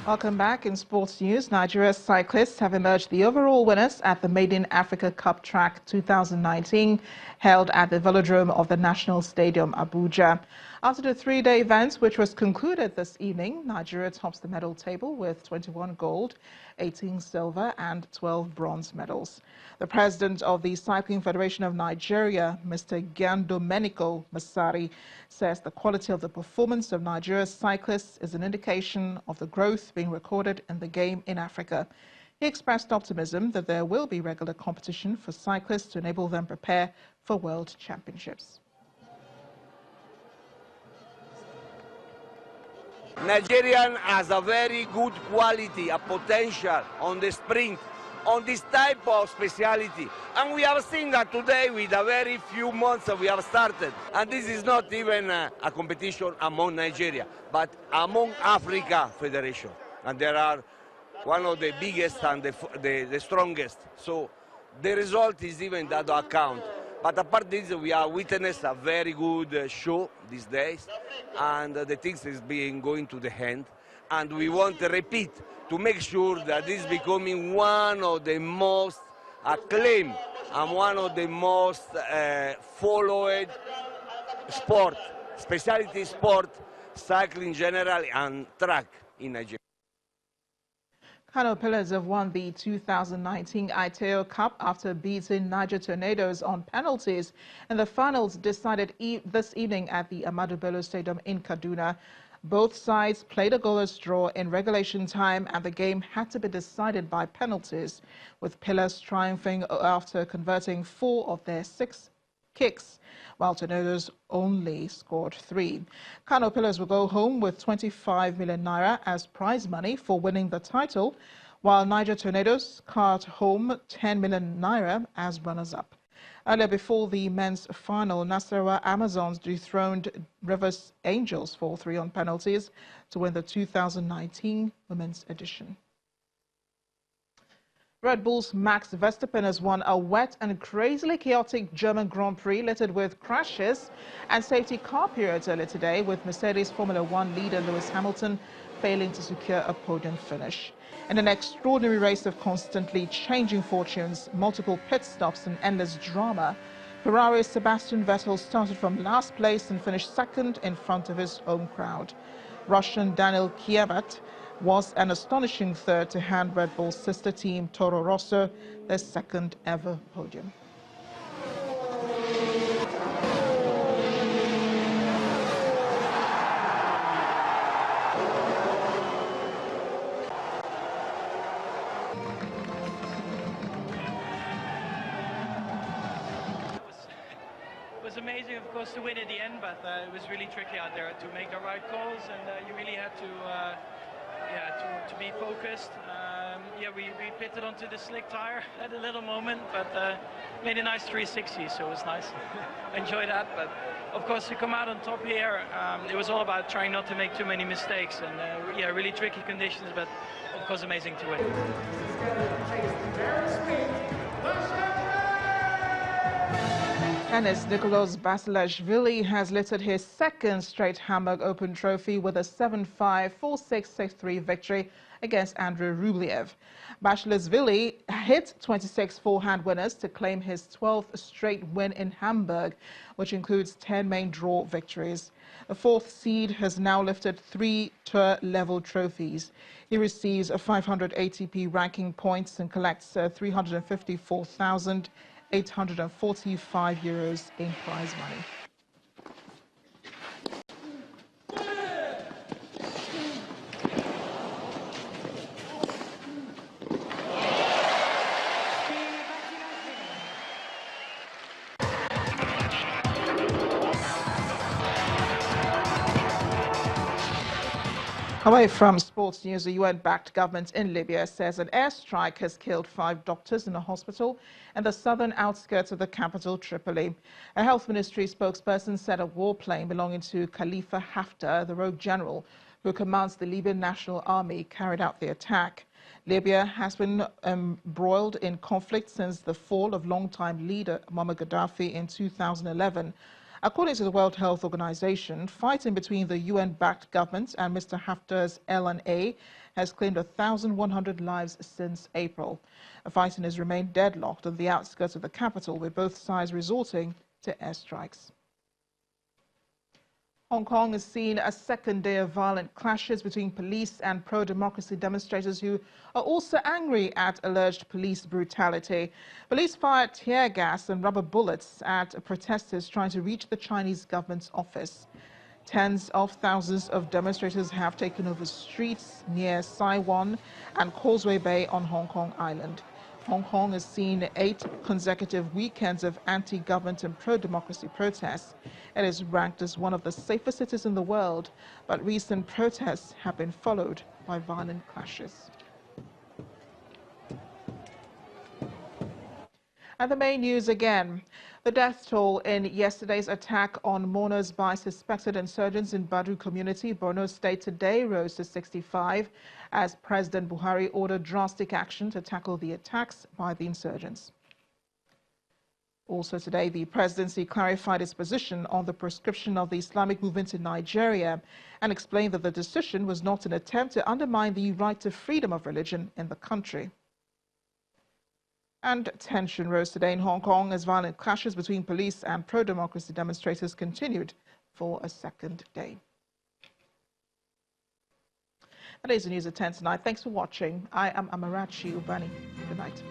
Welcome back. In sports news, Nigeria's cyclists have emerged the overall winners at the Made in Africa Cup Track 2019, held at the Velodrome of the National Stadium, Abuja. After the three-day event, which was concluded this evening, Nigeria tops the medal table with 21 gold, 18 silver and 12 bronze medals. The president of the Cycling Federation of Nigeria, Mr. Giandomenico Massari, says the quality of the performance of Nigeria's cyclists is an indication of the growth being recorded in the game in Africa. He expressed optimism that there will be regular competition for cyclists to enable them prepare for world championships. Nigerian has a very good quality, a potential on the sprint, on this type of speciality. And we have seen that today with a very few months that we have started. And this is not even a competition among Nigeria, but among Africa Federation. And there are one of the biggest and the strongest. So the result is even that account. But apart this, we are witness a very good show these days, and the things is being going to the end. And we want to repeat to make sure that this is becoming one of the most acclaimed and one of the most followed sport, specialty sport, cycling in general and track in Nigeria. Kano Pillars have won the 2019 Aiteo Cup after beating Niger Tornadoes on penalties in the finals decided this evening at the Ahmadu Bello Stadium in Kaduna. Both sides played a goalless draw in regulation time and the game had to be decided by penalties, with Pillars triumphing after converting 4 of their 6 kicks, while Tornadoes only scored 3. Kano Pillars will go home with 25 million naira as prize money for winning the title, while Niger Tornadoes cart home 10 million naira as runners-up. Earlier before the men's final, Nasarawa Amazons dethroned Rivers Angels 4-3 on penalties to win the 2019 women's edition. Red Bull's Max Verstappen has won a wet and crazily chaotic German Grand Prix littered with crashes and safety car periods earlier today, with Mercedes Formula One leader Lewis Hamilton failing to secure a podium finish. In an extraordinary race of constantly changing fortunes, multiple pit stops and endless drama, Ferrari's Sebastian Vettel started from last place and finished second in front of his home crowd. Russian Daniil Kvyat was an astonishing third to hand Red Bull's sister team Toro Rosso their second ever podium. It was amazing, of course, to win at the end, but it was really tricky out there to make the right calls, and you really had to be focused. We pitted onto the slick tire at a little moment, but made a nice 360, so it was nice. Enjoyed that, but of course to come out on top here, it was all about trying not to make too many mistakes, and really tricky conditions, but of course amazing to win. Tennis Nicolas Basilashvili has littered his second straight Hamburg Open trophy with a 7-5, 4-6, 6-3 victory against Andrei Rublev. Basilashvili hit 26 forehand winners to claim his 12th straight win in Hamburg, which includes 10 main draw victories. The 4th seed has now lifted 3 tour-level trophies. He receives 500 ATP ranking points and collects 354,845 euros in prize money. Away from sports news, the UN-backed government in Libya says an airstrike has killed 5 doctors in a hospital in the southern outskirts of the capital, Tripoli. A health ministry spokesperson said a warplane belonging to Khalifa Haftar, the rogue general who commands the Libyan National Army, carried out the attack. Libya has been embroiled in conflict since the fall of longtime leader Muammar Gaddafi in 2011. According to the World Health Organization, fighting between the UN-backed government and Mr. Haftar's LNA has claimed 1,100 lives since April. The fighting has remained deadlocked on the outskirts of the capital, with both sides resorting to airstrikes. Hong Kong has seen a second day of violent clashes between police and pro-democracy demonstrators who are also angry at alleged police brutality. Police fired tear gas and rubber bullets at protesters trying to reach the Chinese government's office. Tens of thousands of demonstrators have taken over streets near Sai Wan and Causeway Bay on Hong Kong Island. Hong Kong has seen 8 consecutive weekends of anti-government and pro-democracy protests. It is ranked as one of the safest cities in the world, but recent protests have been followed by violent clashes. And the main news again. The death toll in yesterday's attack on mourners by suspected insurgents in Badu community, Borno State, today rose to 65 as President Buhari ordered drastic action to tackle the attacks by the insurgents. Also today, the presidency clarified its position on the proscription of the Islamic movement in Nigeria and explained that the decision was not an attempt to undermine the right to freedom of religion in the country. And tension rose today in Hong Kong as violent clashes between police and pro-democracy demonstrators continued for a second day. That is the news at 10 tonight. Thanks for watching. I am Amarachi Ubani. Good night.